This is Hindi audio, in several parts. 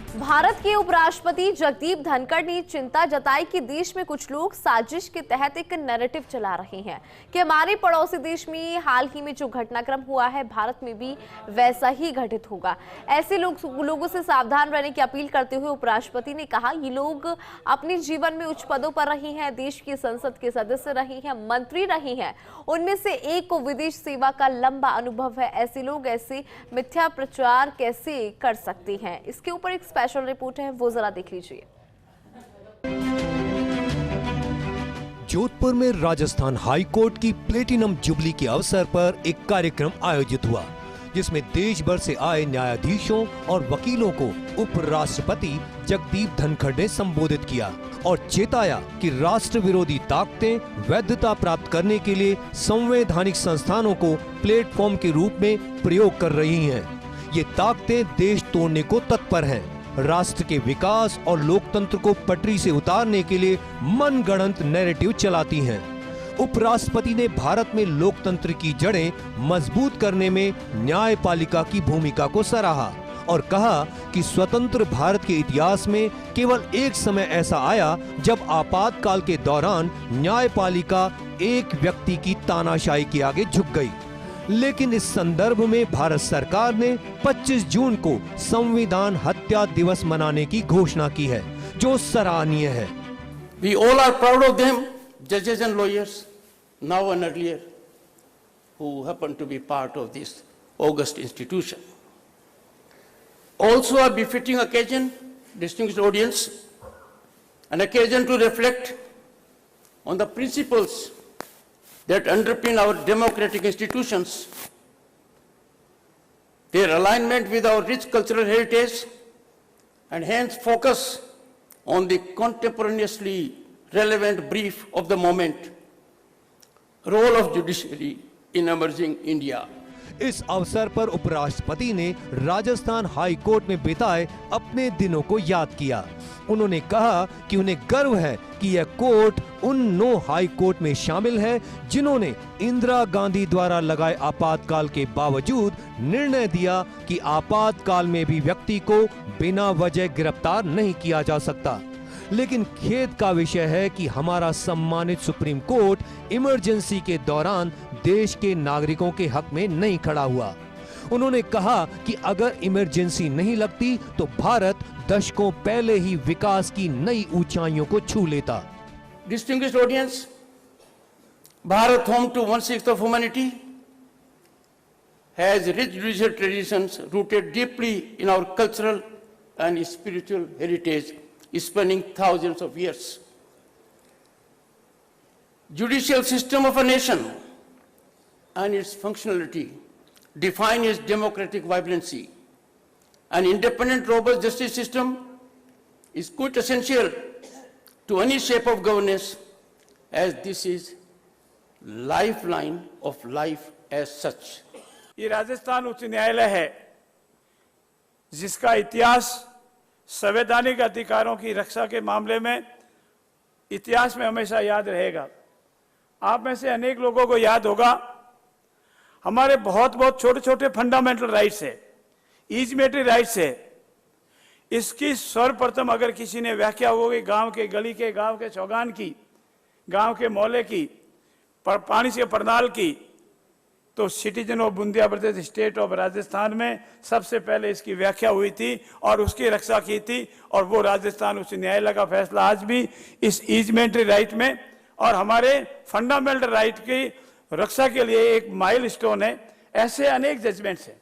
भारत के उपराष्ट्रपति जगदीप धनखड़ ने चिंता जताई कि देश में कुछ लोग साजिश के तहत एक नैरेटिव चला रहे हैं कि हमारे पड़ोसी देश में हाल ही में जो घटनाक्रम हुआ है भारत में भी वैसा ही घटित होगा। ऐसे लोगों से सावधान रहने की अपील करते हुए उपराष्ट्रपति ने कहा, ये लोग अपने जीवन में उच्च पदों पर रहे हैं, देश की संसद के सदस्य रहे हैं, मंत्री रहे हैं, उनमें से एक को विदेश सेवा का लंबा अनुभव है। ऐसे लोग ऐसे मिथ्या प्रचार कैसे कर सकते हैं? इसके ऊपर एक स्पेशल रिपोर्ट है, वो जरा देख लीजिए। जोधपुर में राजस्थान हाई कोर्ट की प्लेटिनम जुबली के अवसर पर एक कार्यक्रम आयोजित हुआ, जिसमें देश भर से आए न्यायाधीशों और वकीलों को उपराष्ट्रपति जगदीप धनखड़ ने संबोधित किया और चेताया कि राष्ट्र विरोधी ताकतें वैधता प्राप्त करने के लिए संवैधानिक संस्थानों को प्लेटफॉर्म के रूप में प्रयोग कर रही हैं। ये ताकतें देश तोड़ने को तत्पर हैं, राष्ट्र के विकास और लोकतंत्र को पटरी से उतारने के लिए मनगढ़ंत नैरेटिव चलाती हैं। उपराष्ट्रपति ने भारत में लोकतंत्र की जड़ें मजबूत करने में न्यायपालिका की भूमिका को सराहा और कहा कि स्वतंत्र भारत के इतिहास में केवल एक समय ऐसा आया जब आपातकाल के दौरान न्यायपालिका एक व्यक्ति की तानाशाही के आगे झुक गई। लेकिन इस संदर्भ में भारत सरकार ने 25 जून को संविधान हत्या दिवस मनाने की घोषणा की है, जो सराहनीय है। We all are proud of them, judges and lawyers, now and earlier, who happen to be part of this august institution. Also a befitting occasion, distinguished audience, an occasion to reflect on the principles that underpin our democratic institutions, their alignment with our rich cultural heritage, and hence focus on the contemporaneously relevant brief of the moment, role of judiciary in emerging India. इस अवसर पर उपराष्ट्रपति ने राजस्थान हाई कोर्ट में बिताए अपने दिनों को याद किया। उन्होंने कहा कि उन्हें गर्व है कि यह कोर्ट उन 9 हाई कोर्ट में शामिल है जिन्होंने इंदिरा गांधी द्वारा लगाए आपातकाल के बावजूद निर्णय दिया कि आपातकाल में भी व्यक्ति को बिना वजह गिरफ्तार नहीं किया जा सकता। लेकिन खेद का विषय है कि हमारा सम्मानित सुप्रीम कोर्ट इमरजेंसी के दौरान देश के नागरिकों के हक में नहीं खड़ा हुआ। उन्होंने कहा कि अगर इमरजेंसी नहीं लगती तो भारत दशकों पहले ही विकास की नई ऊंचाइयों को छू लेता। Distinguished audience, Bharat, home to 1/6 of humanity, has rich judicial traditions rooted deeply in our cultural and spiritual heritage, spanning thousands of years. Judicial system of a nation and its functionality define its democratic vibrancy. An independent, robust justice system is quite essential to any shape of governance, as this is lifeline of life as such. ये राजस्थान उच्च न्यायालय है जिसका इतिहास संवैधानिक अधिकारों की रक्षा के मामले में इतिहास में हमेशा याद रहेगा। आप में से अनेक लोगों को याद होगा, हमारे बहुत छोटे छोटे फंडामेंटल राइट्स है, इजमेटरी राइट्स है। इसकी सर्वप्रथम अगर किसी ने व्याख्या होगी गांव के गली के, गांव के चौगान की, गांव के मोहल्ले की, पानी से परनाल की, तो सिटीजन ऑफ बूंदिया प्रदेश स्टेट ऑफ राजस्थान में सबसे पहले इसकी व्याख्या हुई थी और उसकी रक्षा की थी। और वो राजस्थान उच्च न्यायालय का फैसला आज भी इस इजमेंटरी राइट में और हमारे फंडामेंटल राइट की रक्षा के लिए एक माइलस्टोन है। ऐसे अनेक जजमेंट्स हैं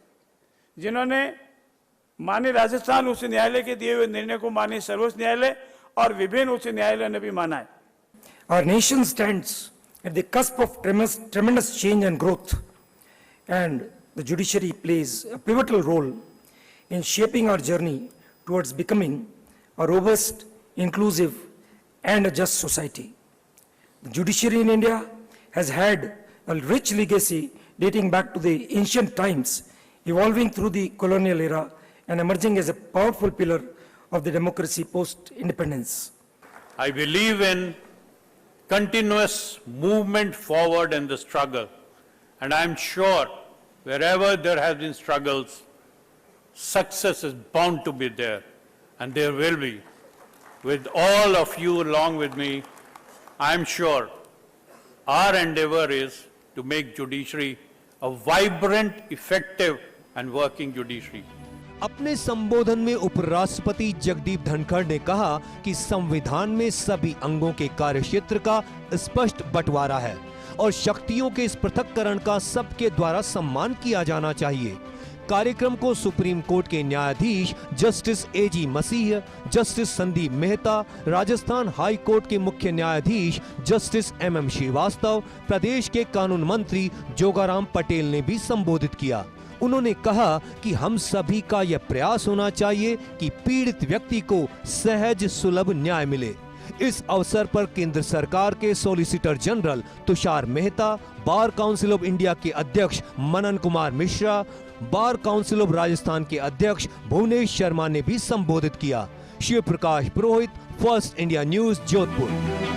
जिन्होंने माननीय राजस्थान उच्च न्यायालय के दिए हुए निर्णय को माननीय सर्वोच्च न्यायालय और विभिन्न उच्च न्यायालयों ने भी माना है। Our nation stands at the cusp of tremendous change and growth, and the judiciary plays a pivotal role in shaping our journey towards becoming a robust, inclusive, and a just society. The judiciary in India has had a rich legacy dating back to the ancient times, evolving through the colonial era and emerging as a powerful pillar of the democracy post-independence. I believe in continuous movement forward in the struggle, and I'm sure wherever there have been struggles, success is bound to be there. and there will be, with all of you along with me, I'm sure our endeavor is to make judiciary a vibrant, effective and working judiciary. अपने संबोधन में उपराष्ट्रपति जगदीप धनखड़ ने कहा कि संविधान में सभी अंगों के कार्यक्षेत्र का स्पष्ट बंटवारा है और शक्तियों के इस पृथक्करण का सबके द्वारा सम्मान किया जाना चाहिए। कार्यक्रम को सुप्रीम कोर्ट के न्यायाधीश justice AG Masih, justice Sandeep Mehta, Rajasthan high court के मुख्य न्यायाधीश जस्टिस एमएम श्रीवास्तव, प्रदेश के कानून मंत्री जोगाराम पटेल ने भी संबोधित किया। उन्होंने कहा कि हम सभी का यह प्रयास होना चाहिए कि पीड़ित व्यक्ति को सहज सुलभ न्याय मिले। इस अवसर पर केंद्र सरकार के solicitor general Tushar Mehta, bar council of India के अध्यक्ष Manan Kumar Mishra, bar council of Rajasthan के अध्यक्ष भुवनेश शर्मा ने भी संबोधित किया। Shiv Prakash Purohit, first India news, Jodhpur.